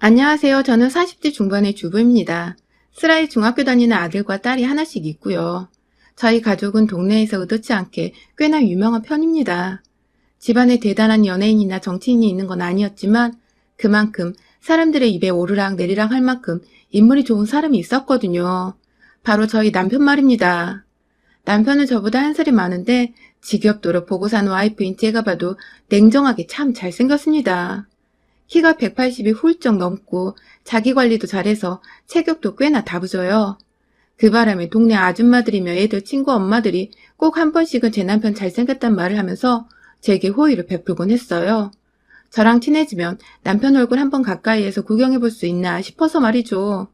안녕하세요. 저는 40대 중반의 주부입니다. 슬아이 중학교 다니는 아들과 딸이 하나씩 있고요. 저희 가족은 동네에서 의도치 않게 꽤나 유명한 편입니다. 집안에 대단한 연예인이나 정치인이 있는 건 아니었지만 그만큼 사람들의 입에 오르락 내리락 할 만큼 인물이 좋은 사람이 있었거든요. 바로 저희 남편 말입니다. 남편은 저보다 한 살이 많은데 지겹도록 보고 사는 와이프인 제가 봐도 냉정하게 참 잘생겼습니다. 키가 180이 훌쩍 넘고 자기 관리도 잘해서 체격도 꽤나 다부져요. 그 바람에 동네 아줌마들이며 애들 친구 엄마들이 꼭 한 번씩은 제 남편 잘생겼단 말을 하면서 제게 호의를 베풀곤 했어요. 저랑 친해지면 남편 얼굴 한번 가까이에서 구경해볼 수 있나 싶어서 말이죠.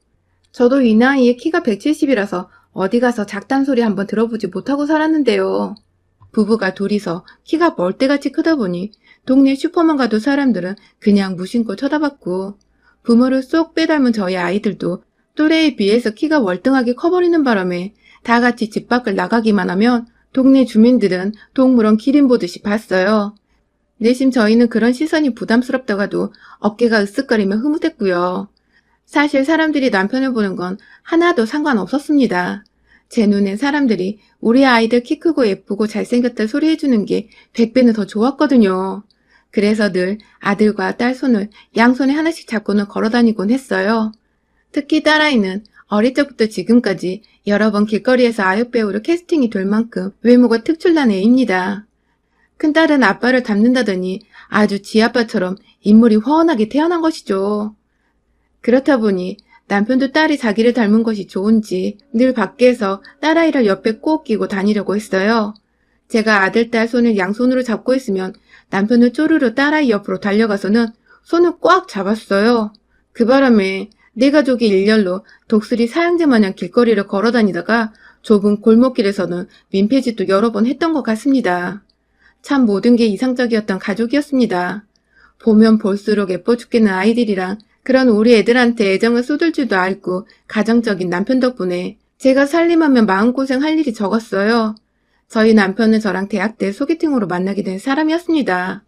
저도 이 나이에 키가 170이라서 어디 가서 작단 소리 한번 들어보지 못하고 살았는데요. 부부가 둘이서 키가 멀대같이 크다 보니 동네 슈퍼만 가도 사람들은 그냥 무심코 쳐다봤고 부모를 쏙 빼닮은 저희 아이들도 또래에 비해서 키가 월등하게 커버리는 바람에 다 같이 집 밖을 나가기만 하면 동네 주민들은 동물원 기린 보듯이 봤어요. 내심 저희는 그런 시선이 부담스럽다가도 어깨가 으쓱거리며 흐뭇했고요. 사실 사람들이 남편을 보는 건 하나도 상관없었습니다. 제 눈엔 사람들이 우리 아이들 키 크고 예쁘고 잘생겼다 소리해주는 게 100배는 더 좋았거든요. 그래서 늘 아들과 딸 손을 양손에 하나씩 잡고는 걸어다니곤 했어요. 특히 딸아이는 어릴 적부터 지금까지 여러 번 길거리에서 아역배우로 캐스팅이 될 만큼 외모가 특출난 애입니다. 큰딸은 아빠를 닮는다더니 아주 지 아빠처럼 인물이 훤하게 태어난 것이죠. 그렇다 보니 남편도 딸이 자기를 닮은 것이 좋은지 늘 밖에서 딸아이를 옆에 꼭 끼고 다니려고 했어요. 제가 아들, 딸 손을 양손으로 잡고 있으면 남편은 쪼르르 딸아이 옆으로 달려가서는 손을 꽉 잡았어요. 그 바람에 내 가족이 일렬로 독수리 사형제 마냥 길거리를 걸어다니다가 좁은 골목길에서는 민폐짓도 여러 번 했던 것 같습니다. 참 모든 게 이상적이었던 가족이었습니다. 보면 볼수록 예뻐 죽겠는 아이들이랑 그런 우리 애들한테 애정을 쏟을 줄도 알고 가정적인 남편 덕분에 제가 살림하면 마음고생 할 일이 적었어요. 저희 남편은 저랑 대학 때 소개팅으로 만나게 된 사람이었습니다.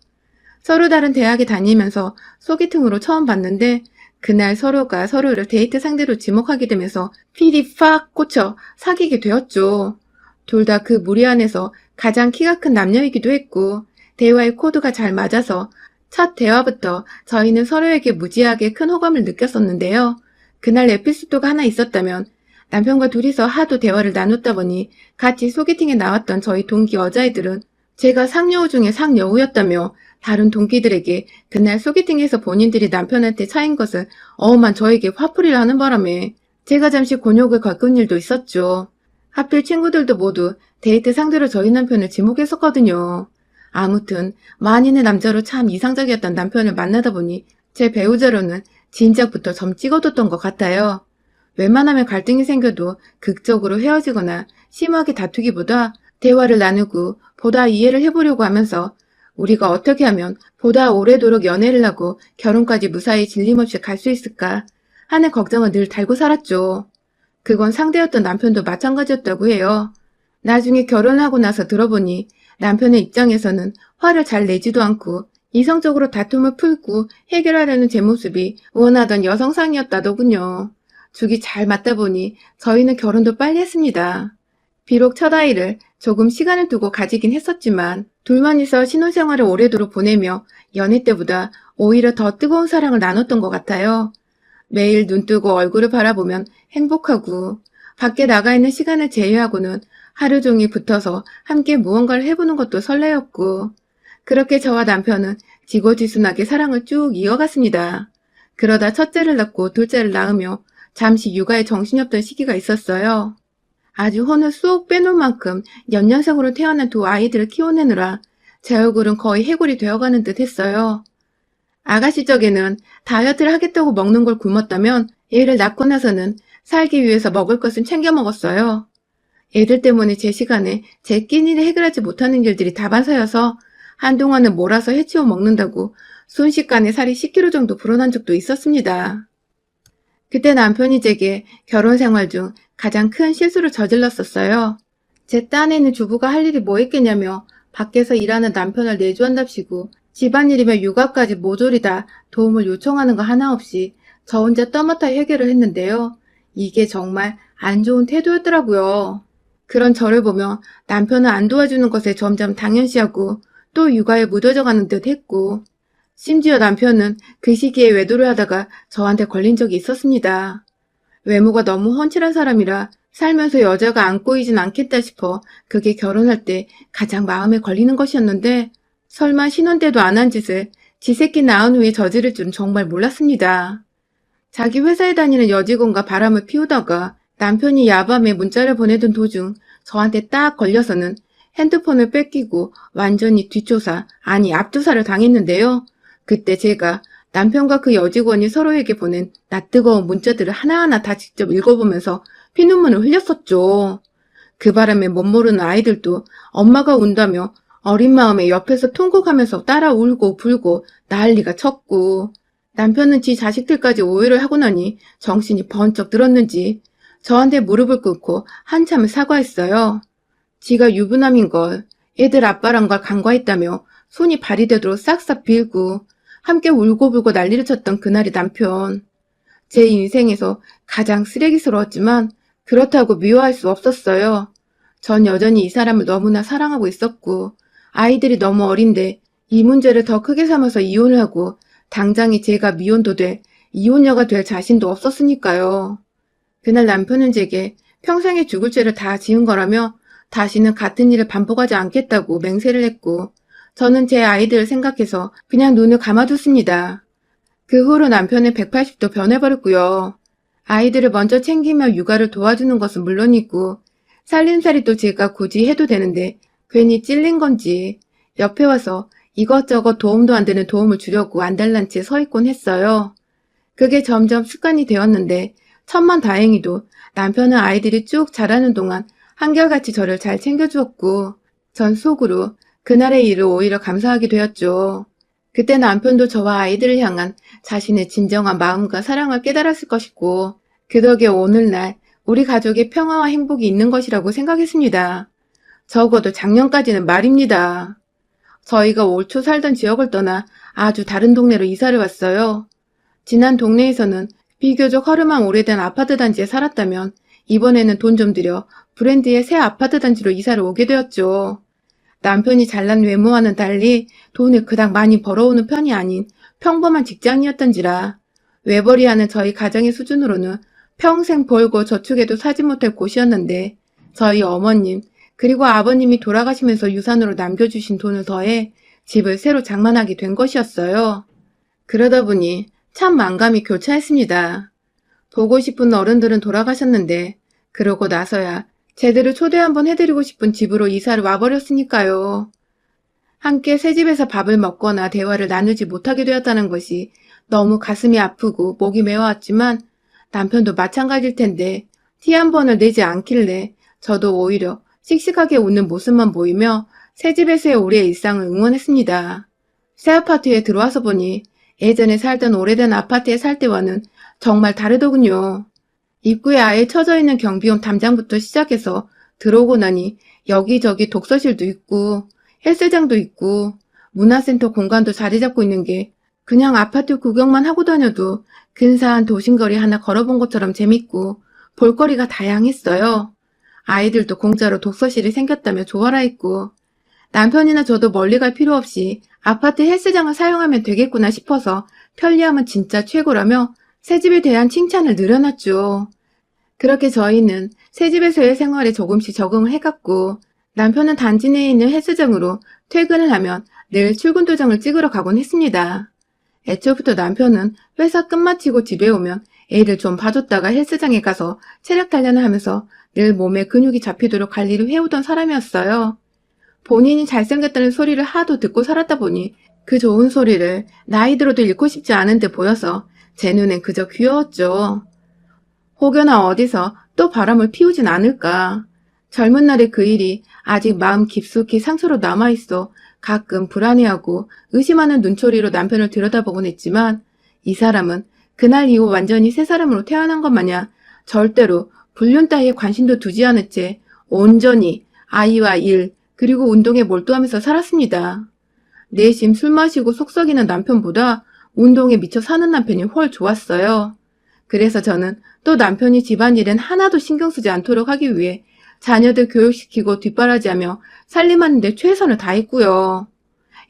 서로 다른 대학에 다니면서 소개팅으로 처음 봤는데 그날 서로가 서로를 데이트 상대로 지목하게 되면서 필이 팍 꽂혀 사귀게 되었죠. 둘 다 그 무리 안에서 가장 키가 큰 남녀이기도 했고 대화의 코드가 잘 맞아서 첫 대화부터 저희는 서로에게 무지하게 큰 호감을 느꼈었는데요. 그날 에피소드가 하나 있었다면 남편과 둘이서 하도 대화를 나눴다 보니 같이 소개팅에 나왔던 저희 동기 여자애들은 제가 상여우 중에 상여우였다며 다른 동기들에게 그날 소개팅에서 본인들이 남편한테 차인 것을 어음한 저에게 화풀이를 하는 바람에 제가 잠시 곤욕을 겪은 일도 있었죠. 하필 친구들도 모두 데이트 상대로 저희 남편을 지목했었거든요. 아무튼 만인의 남자로 참 이상적이었던 남편을 만나다 보니 제 배우자로는 진작부터 점 찍어뒀던 것 같아요. 웬만하면 갈등이 생겨도 극적으로 헤어지거나 심하게 다투기보다 대화를 나누고 보다 이해를 해보려고 하면서 우리가 어떻게 하면 보다 오래도록 연애를 하고 결혼까지 무사히 질림없이 갈 수 있을까 하는 걱정을 늘 달고 살았죠. 그건 상대였던 남편도 마찬가지였다고 해요. 나중에 결혼하고 나서 들어보니 남편의 입장에서는 화를 잘 내지도 않고 이성적으로 다툼을 풀고 해결하려는 제 모습이 원하던 여성상이었다더군요. 죽이 잘 맞다 보니 저희는 결혼도 빨리 했습니다. 비록 첫 아이를 조금 시간을 두고 가지긴 했었지만 둘만이서 신혼생활을 오래도록 보내며 연애 때보다 오히려 더 뜨거운 사랑을 나눴던 것 같아요. 매일 눈뜨고 얼굴을 바라보면 행복하고 밖에 나가 있는 시간을 제외하고는 하루 종일 붙어서 함께 무언가를 해보는 것도 설레었고 그렇게 저와 남편은 지고지순하게 사랑을 쭉 이어갔습니다. 그러다 첫째를 낳고 둘째를 낳으며 잠시 육아에 정신이 없던 시기가 있었어요. 아주 혼을 쏙 빼놓을 만큼 연년생으로 태어난 두 아이들을 키워내느라 제 얼굴은 거의 해골이 되어가는 듯 했어요. 아가 시절에는 다이어트를 하겠다고 먹는 걸 굶었다면 애를 낳고 나서는 살기 위해서 먹을 것은 챙겨 먹었어요. 애들 때문에 제 시간에 제 끼니를 해결하지 못하는 일들이 다반사여서 한동안은 몰아서 해치워 먹는다고 순식간에 살이 10kg 정도 불어난 적도 있었습니다. 그때 남편이 제게 결혼 생활 중 가장 큰 실수를 저질렀었어요. 제 딴에는 주부가 할 일이 뭐 있겠냐며 밖에서 일하는 남편을 내조한답시고 집안일이며 육아까지 모조리 다 도움을 요청하는 거 하나 없이 저 혼자 떠맡아 해결을 했는데요. 이게 정말 안 좋은 태도였더라고요. 그런 저를 보며 남편은 안 도와주는 것에 점점 당연시하고 또 육아에 묻어져가는 듯 했고, 심지어 남편은 그 시기에 외도를 하다가 저한테 걸린 적이 있었습니다. 외모가 너무 훤칠한 사람이라 살면서 여자가 안 꼬이진 않겠다 싶어 그게 결혼할 때 가장 마음에 걸리는 것이었는데, 설마 신혼 때도 안 한 짓을 지 새끼 낳은 후에 저지를 줄은 정말 몰랐습니다. 자기 회사에 다니는 여직원과 바람을 피우다가 남편이 야밤에 문자를 보내던 도중 저한테 딱 걸려서는 핸드폰을 뺏기고 완전히 뒷조사, 아니 앞조사를 당했는데요. 그때 제가 남편과 그 여직원이 서로에게 보낸 낯뜨거운 문자들을 하나하나 다 직접 읽어보면서 피눈물을 흘렸었죠. 그 바람에 멋모르는 아이들도 엄마가 운다며 어린 마음에 옆에서 통곡하면서 따라 울고 불고 난리가 쳤고, 남편은 지 자식들까지 오해를 하고 나니 정신이 번쩍 들었는지 저한테 무릎을 꿇고 한참을 사과했어요. 지가 유부남인걸, 애들 아빠란 걸 간과했다며 손이 발이 되도록 싹싹 빌고 함께 울고불고 난리를 쳤던 그날의 남편. 제 인생에서 가장 쓰레기스러웠지만 그렇다고 미워할 수 없었어요. 전 여전히 이 사람을 너무나 사랑하고 있었고, 아이들이 너무 어린데 이 문제를 더 크게 삼아서 이혼을 하고 당장에 제가 미혼도 돼 이혼녀가 될 자신도 없었으니까요. 그날 남편은 제게 평생에 죽을 죄를 다 지은 거라며 다시는 같은 일을 반복하지 않겠다고 맹세를 했고, 저는 제 아이들을 생각해서 그냥 눈을 감아뒀습니다. 그 후로 남편은 180도 변해버렸고요. 아이들을 먼저 챙기며 육아를 도와주는 것은 물론이고 살림살이도 제가 굳이 해도 되는데 괜히 찔린 건지 옆에 와서 이것저것 도움도 안 되는 도움을 주려고 안달난 채 서 있곤 했어요. 그게 점점 습관이 되었는데 천만다행히도 남편은 아이들이 쭉 자라는 동안 한결같이 저를 잘 챙겨주었고, 전 속으로 그날의 일을 오히려 감사하게 되었죠. 그때 남편도 저와 아이들을 향한 자신의 진정한 마음과 사랑을 깨달았을 것이고, 그 덕에 오늘날 우리 가족의 평화와 행복이 있는 것이라고 생각했습니다. 적어도 작년까지는 말입니다. 저희가 올 초 살던 지역을 떠나 아주 다른 동네로 이사를 왔어요. 지난 동네에서는 비교적 허름한 오래된 아파트 단지에 살았다면 이번에는 돈 좀 들여 브랜드의 새 아파트 단지로 이사를 오게 되었죠. 남편이 잘난 외모와는 달리 돈을 그닥 많이 벌어오는 편이 아닌 평범한 직장이었던지라 외벌이하는 저희 가정의 수준으로는 평생 벌고 저축해도 사지 못할 곳이었는데, 저희 어머님 그리고 아버님이 돌아가시면서 유산으로 남겨주신 돈을 더해 집을 새로 장만하게 된 것이었어요. 그러다 보니 참 만감이 교차했습니다. 보고 싶은 어른들은 돌아가셨는데 그러고 나서야 제대로 초대 한번 해드리고 싶은 집으로 이사를 와버렸으니까요. 함께 새 집에서 밥을 먹거나 대화를 나누지 못하게 되었다는 것이 너무 가슴이 아프고 목이 메워왔지만 남편도 마찬가지일 텐데 티 한 번을 내지 않길래 저도 오히려 씩씩하게 웃는 모습만 보이며 새 집에서의 우리의 일상을 응원했습니다. 새 아파트에 들어와서 보니 예전에 살던 오래된 아파트에 살 때와는 정말 다르더군요. 입구에 아예 쳐져 있는 경비용 담장부터 시작해서 들어오고 나니 여기저기 독서실도 있고 헬스장도 있고 문화센터 공간도 자리 잡고 있는 게 그냥 아파트 구경만 하고 다녀도 근사한 도심거리 하나 걸어본 것처럼 재밌고 볼거리가 다양했어요. 아이들도 공짜로 독서실이 생겼다며 좋아라 했고, 남편이나 저도 멀리 갈 필요 없이 아파트 헬스장을 사용하면 되겠구나 싶어서 편리함은 진짜 최고라며 새집에 대한 칭찬을 늘어놨죠. 그렇게 저희는 새집에서의 생활에 조금씩 적응을 해갔고, 남편은 단지 내에 있는 헬스장으로 퇴근을 하면 늘 출근 도장을 찍으러 가곤 했습니다. 애초부터 남편은 회사 끝마치고 집에 오면 애를 좀 봐줬다가 헬스장에 가서 체력 단련을 하면서 늘 몸에 근육이 잡히도록 관리를 해오던 사람이었어요. 본인이 잘생겼다는 소리를 하도 듣고 살았다 보니 그 좋은 소리를 나이 들어도 잃고 싶지 않은 데 보여서 제 눈엔 그저 귀여웠죠. 혹여나 어디서 또 바람을 피우진 않을까. 젊은 날의 그 일이 아직 마음 깊숙이 상처로 남아있어 가끔 불안해하고 의심하는 눈초리로 남편을 들여다보곤 했지만, 이 사람은 그날 이후 완전히 새 사람으로 태어난 것 마냥 절대로 불륜 따위에 관심도 두지 않은 채 온전히 아이와 일 그리고 운동에 몰두하면서 살았습니다. 내심 술 마시고 속썩이는 남편보다 운동에 미쳐 사는 남편이 훨 좋았어요. 그래서 저는 또 남편이 집안일엔 하나도 신경 쓰지 않도록 하기 위해 자녀들 교육시키고 뒷바라지하며 살림하는 데 최선을 다했고요.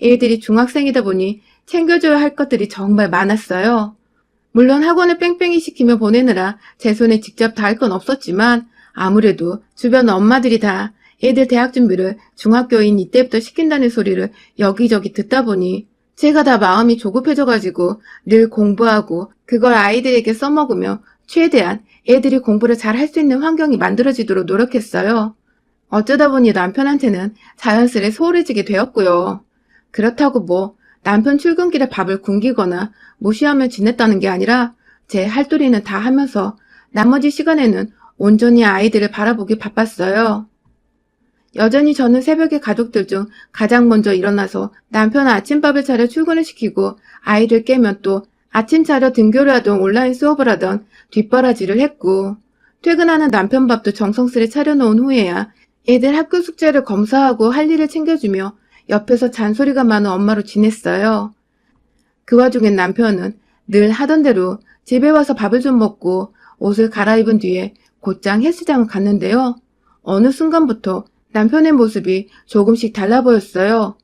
애들이 중학생이다 보니 챙겨줘야 할 것들이 정말 많았어요. 물론 학원을 뺑뺑이 시키며 보내느라 제 손에 직접 다 할 건 없었지만 아무래도 주변 엄마들이 다 애들 대학 준비를 중학교인 이때부터 시킨다는 소리를 여기저기 듣다 보니 제가 다 마음이 조급해져가지고 늘 공부하고 그걸 아이들에게 써먹으며 최대한 애들이 공부를 잘 할 수 있는 환경이 만들어지도록 노력했어요. 어쩌다 보니 남편한테는 자연스레 소홀해지게 되었고요. 그렇다고 뭐 남편 출근길에 밥을 굶기거나 무시하며 지냈다는 게 아니라 제 할도리는 다 하면서 나머지 시간에는 온전히 아이들을 바라보기 바빴어요. 여전히 저는 새벽에 가족들 중 가장 먼저 일어나서 남편 아침밥을 차려 출근을 시키고 아이를 깨면 또 아침 차려 등교를 하던 온라인 수업을 하던 뒷바라지를 했고 퇴근하는 남편 밥도 정성스레 차려놓은 후에야 애들 학교 숙제를 검사하고 할 일을 챙겨주며 옆에서 잔소리가 많은 엄마로 지냈어요. 그 와중엔 남편은 늘 하던 대로 집에 와서 밥을 좀 먹고 옷을 갈아입은 뒤에 곧장 헬스장을 갔는데요. 어느 순간부터 남편의 모습이 조금씩 달라 보였어요.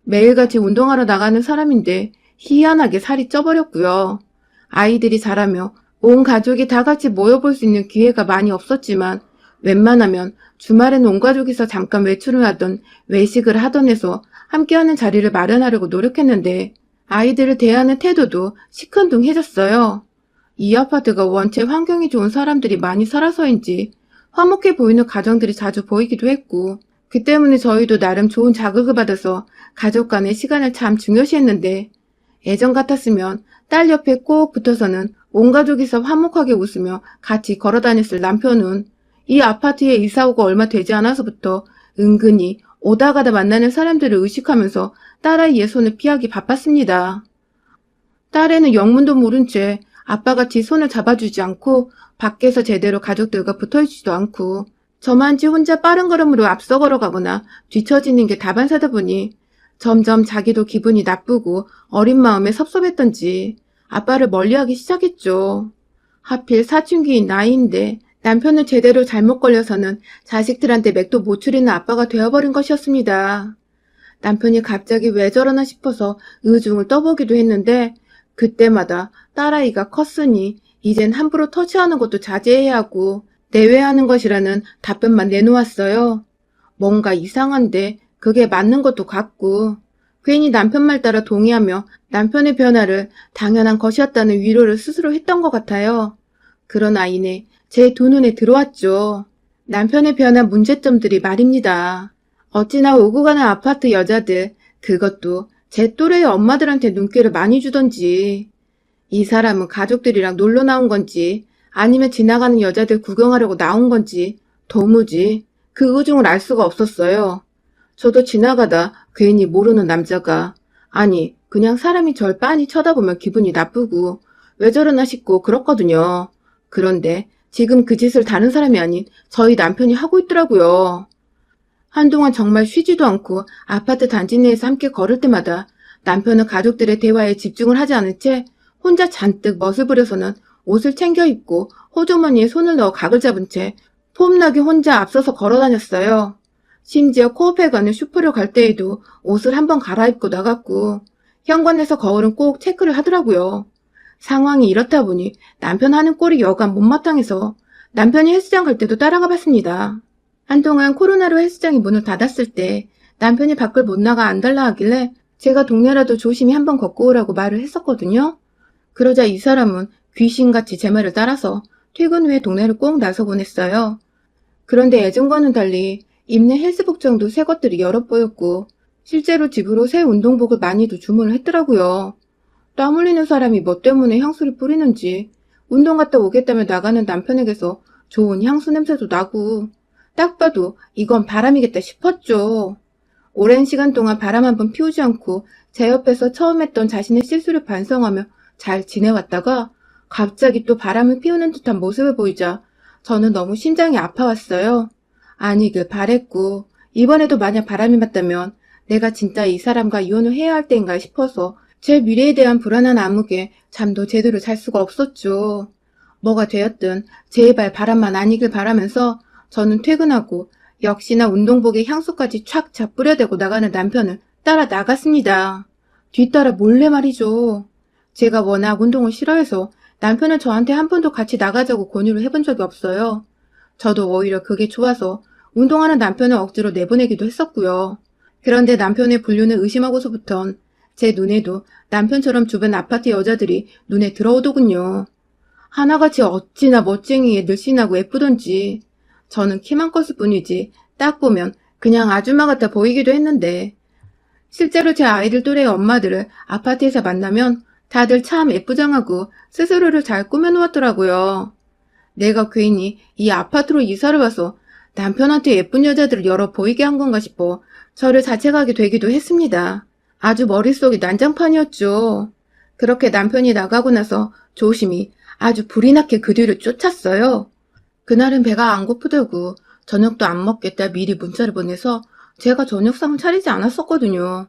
매일같이 운동하러 나가는 사람인데 희한하게 살이 쪄버렸고요. 아이들이 자라며 온 가족이 다 같이 모여볼 수 있는 기회가 많이 없었지만 웬만하면 주말엔 온 가족이서 잠깐 외출을 하던 외식을 하던 해서 함께하는 자리를 마련하려고 노력했는데 아이들을 대하는 태도도 시큰둥해졌어요. 이 아파트가 원체 환경이 좋은 사람들이 많이 살아서인지 화목해 보이는 가정들이 자주 보이기도 했고 그 때문에 저희도 나름 좋은 자극을 받아서 가족 간의 시간을 참 중요시했는데 예전 같았으면 딸 옆에 꼭 붙어서는 온 가족이서 화목하게 웃으며 같이 걸어다녔을 남편은 이 아파트에 이사오고 얼마 되지 않아서부터 은근히 오다 가다 만나는 사람들을 의식하면서 딸아이의 손을 피하기 바빴습니다. 딸애는 영문도 모른 채 아빠같이 손을 잡아주지 않고 밖에서 제대로 가족들과 붙어있지도 않고 저만치 혼자 빠른 걸음으로 앞서 걸어가거나 뒤처지는 게 다반사다 보니 점점 자기도 기분이 나쁘고 어린 마음에 섭섭했던지 아빠를 멀리하기 시작했죠. 하필 사춘기인 나이인데 남편을 제대로 잘못 걸려서는 자식들한테 맥도 못 추리는 아빠가 되어버린 것이었습니다. 남편이 갑자기 왜 저러나 싶어서 의중을 떠보기도 했는데 그때마다 딸아이가 컸으니 이젠 함부로 터치하는 것도 자제해야 하고 내외하는 것이라는 답변만 내놓았어요. 뭔가 이상한데 그게 맞는 것도 같고 괜히 남편 말 따라 동의하며 남편의 변화를 당연한 것이었다는 위로를 스스로 했던 것 같아요. 그러나 이내 제 두 눈에 들어왔죠. 남편의 변한 문제점들이 말입니다. 어찌나 오고 가는 아파트 여자들, 그것도 제 또래의 엄마들한테 눈길을 많이 주던지 이 사람은 가족들이랑 놀러 나온 건지 아니면 지나가는 여자들 구경하려고 나온 건지 도무지 그 의중을 알 수가 없었어요. 저도 지나가다 괜히 모르는 남자가 아니 그냥 사람이 절 빤히 쳐다보면 기분이 나쁘고 왜 저러나 싶고 그렇거든요. 그런데 지금 그 짓을 다른 사람이 아닌 저희 남편이 하고 있더라고요. 한동안 정말 쉬지도 않고 아파트 단지 내에서 함께 걸을 때마다 남편은 가족들의 대화에 집중을 하지 않은 채 혼자 잔뜩 멋을 부려서는 옷을 챙겨 입고 호주머니에 손을 넣어 각을 잡은 채 폼나게 혼자 앞서서 걸어 다녔어요. 심지어 코앞에 가는 슈퍼를 갈 때에도 옷을 한번 갈아입고 나갔고 현관에서 거울은 꼭 체크를 하더라고요. 상황이 이렇다 보니 남편 하는 꼴이 여간 못마땅해서 남편이 헬스장 갈 때도 따라가 봤습니다. 한동안 코로나로 헬스장이 문을 닫았을 때 남편이 밖을 못 나가 안 달라 하길래 제가 동네라도 조심히 한번 걷고 오라고 말을 했었거든요. 그러자 이 사람은 귀신같이 제 말을 따라서 퇴근 후에 동네를 꼭 나서곤 했어요. 그런데 예전과는 달리 입는 헬스복 정도 새 것들이 여러 보였고 실제로 집으로 새 운동복을 많이도 주문을 했더라고요. 땀 흘리는 사람이 뭐 때문에 향수를 뿌리는지 운동 갔다 오겠다며 나가는 남편에게서 좋은 향수 냄새도 나고 딱 봐도 이건 바람이겠다 싶었죠. 오랜 시간 동안 바람 한 번 피우지 않고 제 옆에서 처음 했던 자신의 실수를 반성하며 잘 지내왔다가 갑자기 또 바람을 피우는 듯한 모습을 보이자 저는 너무 심장이 아파왔어요. 아니길 바랬고 이번에도 만약 바람이 맞다면 내가 진짜 이 사람과 이혼을 해야 할 때인가 싶어서 제 미래에 대한 불안한 암흑에 잠도 제대로 잘 수가 없었죠. 뭐가 되었든 제발 바람만 아니길 바라면서 저는 퇴근하고 역시나 운동복에 향수까지 촥촥 뿌려대고 나가는 남편을 따라 나갔습니다. 뒤따라 몰래 말이죠. 제가 워낙 운동을 싫어해서 남편은 저한테 한 번도 같이 나가자고 권유를 해본 적이 없어요. 저도 오히려 그게 좋아서 운동하는 남편을 억지로 내보내기도 했었고요. 그런데 남편의 불륜을 의심하고서부턴 제 눈에도 남편처럼 주변 아파트 여자들이 눈에 들어오더군요. 하나같이 어찌나 멋쟁이에 늘씬하고 예쁘던지. 저는 키만 컸을 뿐이지 딱 보면 그냥 아줌마 같아 보이기도 했는데 실제로 제 아이들 또래의 엄마들을 아파트에서 만나면 다들 참 예쁘장하고 스스로를 잘 꾸며놓았더라고요. 내가 괜히 이 아파트로 이사를 와서 남편한테 예쁜 여자들을 여러 보이게 한 건가 싶어 저를 자책하게 되기도 했습니다. 아주 머릿속이 난장판이었죠. 그렇게 남편이 나가고 나서 조심히 아주 불이 나게 그 뒤를 쫓았어요. 그날은 배가 안 고프다고 저녁도 안 먹겠다 미리 문자를 보내서 제가 저녁상을 차리지 않았었거든요.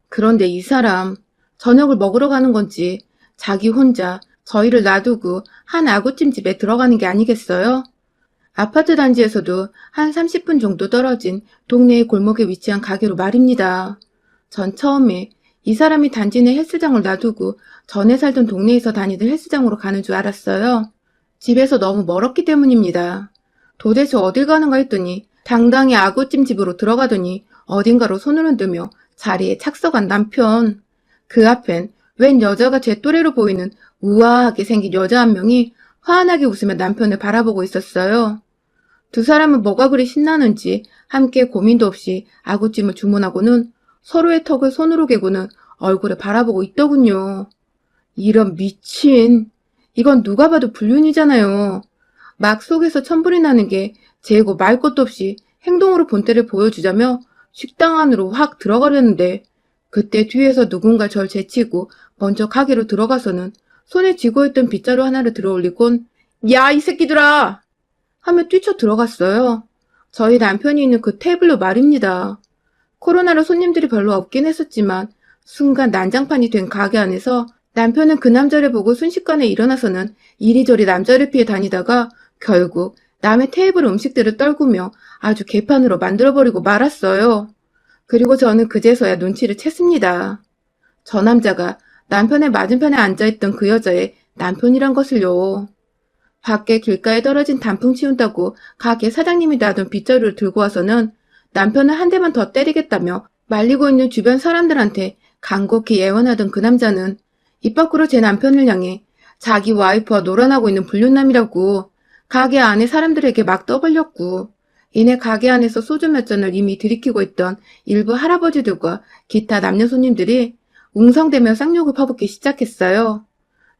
그런데 이 사람 저녁을 먹으러 가는 건지 자기 혼자 저희를 놔두고 한 아구찜집에 들어가는 게 아니겠어요? 아파트 단지에서도 한 30분 정도 떨어진 동네의 골목에 위치한 가게로 말입니다. 전 처음에 이 사람이 단지 내 헬스장을 놔두고 전에 살던 동네에서 다니던 헬스장으로 가는 줄 알았어요. 집에서 너무 멀었기 때문입니다. 도대체 어딜 가는가 했더니 당당히 아구찜집으로 들어가더니 어딘가로 손을 흔들며 자리에 착석한 남편. 그 앞엔 웬 여자가 제 또래로 보이는 우아하게 생긴 여자 한 명이 환하게 웃으며 남편을 바라보고 있었어요. 두 사람은 뭐가 그리 신나는지 함께 고민도 없이 아구찜을 주문하고는 서로의 턱을 손으로 개고는 얼굴을 바라보고 있더군요. 이런 미친. 이건 누가 봐도 불륜이잖아요. 막 속에서 천불이 나는 게 재고 말 것도 없이 행동으로 본때를 보여주자며 식당 안으로 확 들어가려는데 그때 뒤에서 누군가 절 제치고 먼저 가게로 들어가서는 손에 쥐고 있던 빗자루 하나를 들어올리곤 야, 이 새끼들아! 하며 뛰쳐 들어갔어요. 저희 남편이 있는 그 테이블로 말입니다. 코로나로 손님들이 별로 없긴 했었지만 순간 난장판이 된 가게 안에서 남편은 그 남자를 보고 순식간에 일어나서는 이리저리 남자를 피해 다니다가 결국 남의 테이블 음식들을 떨구며 아주 개판으로 만들어버리고 말았어요. 그리고 저는 그제서야 눈치를 챘습니다. 저 남자가 남편의 맞은편에 앉아있던 그 여자의 남편이란 것을요. 밖에 길가에 떨어진 단풍 치운다고 가게 사장님이 놔둔 빗자루를 들고 와서는 남편을 한 대만 더 때리겠다며 말리고 있는 주변 사람들한테 간곡히 예언하던 그 남자는 입 밖으로 제 남편을 향해 자기 와이프와 놀아나고 있는 불륜남이라고 가게 안에 사람들에게 막 떠벌렸고 이내 가게 안에서 소주 몇 잔을 이미 들이키고 있던 일부 할아버지들과 기타 남녀 손님들이 웅성대며 쌍욕을 퍼붓기 시작했어요.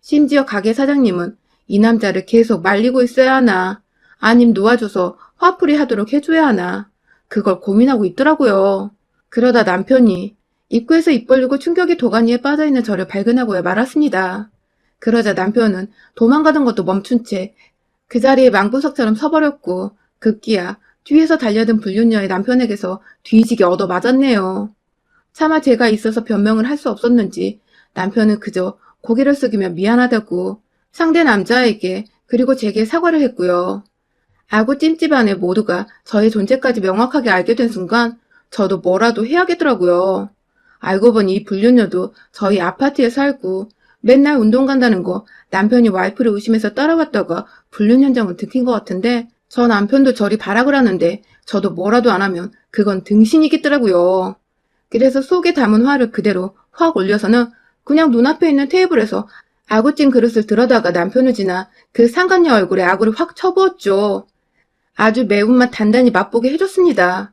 심지어 가게 사장님은 이 남자를 계속 말리고 있어야 하나 아님 놓아줘서 화풀이 하도록 해줘야 하나 그걸 고민하고 있더라고요. 그러다 남편이 입구에서 입 벌리고 충격의 도가니에 빠져있는 저를 발견하고야 말았습니다. 그러자 남편은 도망가던 것도 멈춘 채 그 자리에 망부석처럼 서버렸고 급기야 뒤에서 달려든 불륜녀의 남편에게서 뒤지게 얻어맞았네요. 차마 제가 있어서 변명을 할 수 없었는지 남편은 그저 고개를 숙이며 미안하다고 상대 남자에게 그리고 제게 사과를 했고요. 아구찜집 안에 모두가 저의 존재까지 명확하게 알게 된 순간 저도 뭐라도 해야겠더라고요. 알고 보니 이 불륜녀도 저희 아파트에 살고 맨날 운동 간다는 거 남편이 와이프를 의심해서 따라왔다가 불륜 현장을 들킨 것 같은데 저 남편도 저리 발악을 하는데 저도 뭐라도 안 하면 그건 등신이겠더라고요. 그래서 속에 담은 화를 그대로 확 올려서는 그냥 눈앞에 있는 테이블에서 아구찜 그릇을 들어다가 남편을 지나 그 상간녀 얼굴에 아구를 확 쳐부었죠. 아주 매운맛 단단히 맛보게 해줬습니다.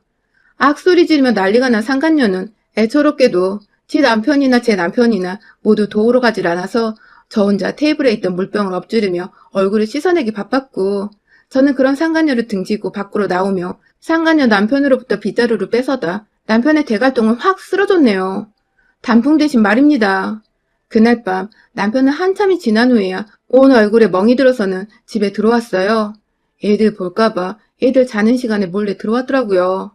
악소리 지르며 난리가 난 상간녀는 애처롭게도 지 남편이나 제 남편이나 모두 도우러 가질 않아서 저 혼자 테이블에 있던 물병을 엎지르며 얼굴을 씻어내기 바빴고 저는 그런 상간녀를 등지고 밖으로 나오며 상간녀 남편으로부터 빗자루를 뺏어다 남편의 대갈통을 확 쓸어줬네요. 단풍 대신 말입니다. 그날 밤 남편은 한참이 지난 후에야 온 얼굴에 멍이 들어서는 집에 들어왔어요. 애들 볼까봐 애들 자는 시간에 몰래 들어왔더라고요.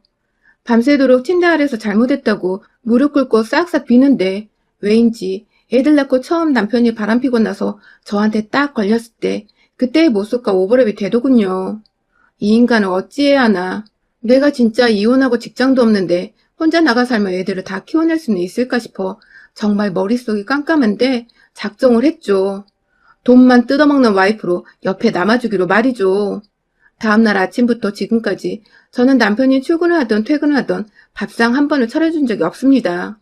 밤새도록 침대 아래서 잘못했다고 무릎 꿇고 싹싹 비는데 왜인지 애들 낳고 처음 남편이 바람피고 나서 저한테 딱 걸렸을 때 그때의 모습과 오버랩이 되더군요. 이 인간은 어찌해야 하나. 내가 진짜 이혼하고 직장도 없는데 혼자 나가 살면 애들을 다 키워낼 수는 있을까 싶어 정말 머릿속이 깜깜한데 작정을 했죠. 돈만 뜯어먹는 와이프로 옆에 남아주기로 말이죠. 다음날 아침부터 지금까지 저는 남편이 출근을 하던 퇴근을 하던 밥상 한 번을 차려준 적이 없습니다.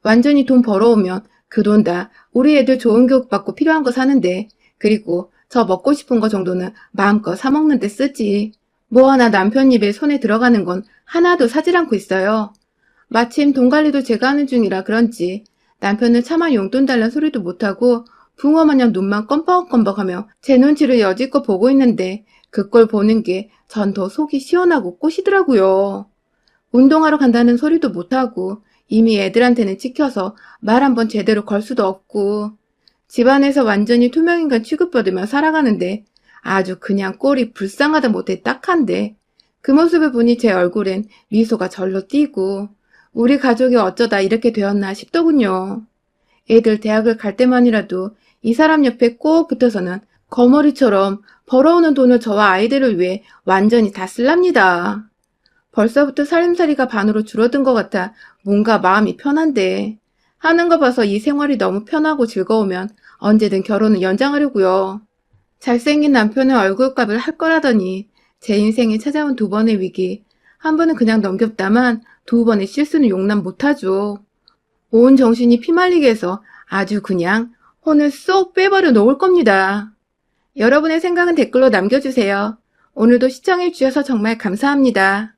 완전히 돈 벌어오면 그 돈 다 우리 애들 좋은 교육 받고 필요한 거 사는데, 그리고 저 먹고 싶은 거 정도는 마음껏 사 먹는 데 쓰지. 뭐 하나 남편 입에 손에 들어가는 건 하나도 사질 않고 있어요. 마침 돈 관리도 제가 하는 중이라 그런지 남편은 차마 용돈 달란 소리도 못하고 붕어 마냥 눈만 껌뻑껌뻑하며 제 눈치를 여지껏 보고 있는데 그 꼴 보는 게 전 더 속이 시원하고 꼬시더라고요. 운동하러 간다는 소리도 못하고 이미 애들한테는 찍혀서 말 한번 제대로 걸 수도 없고 집안에서 완전히 투명인간 취급받으며 살아가는데 아주 그냥 꼴이 불쌍하다 못해 딱한데 그 모습을 보니 제 얼굴엔 미소가 절로 띄고 우리 가족이 어쩌다 이렇게 되었나 싶더군요. 애들 대학을 갈 때만이라도 이 사람 옆에 꼭 붙어서는 거머리처럼 벌어오는 돈을 저와 아이들을 위해 완전히 다 쓸랍니다. 벌써부터 살림살이가 반으로 줄어든 것 같아 뭔가 마음이 편한데 하는 거 봐서 이 생활이 너무 편하고 즐거우면 언제든 결혼을 연장하려고요. 잘생긴 남편의 얼굴값을 할 거라더니 제 인생에 찾아온 두 번의 위기. 한 번은 그냥 넘겼다만 두 번의 실수는 용납 못하죠. 온 정신이 피말리게 해서 아주 그냥 혼을 쏙 빼버려 놓을 겁니다. 여러분의 생각은 댓글로 남겨주세요. 오늘도 시청해주셔서 정말 감사합니다.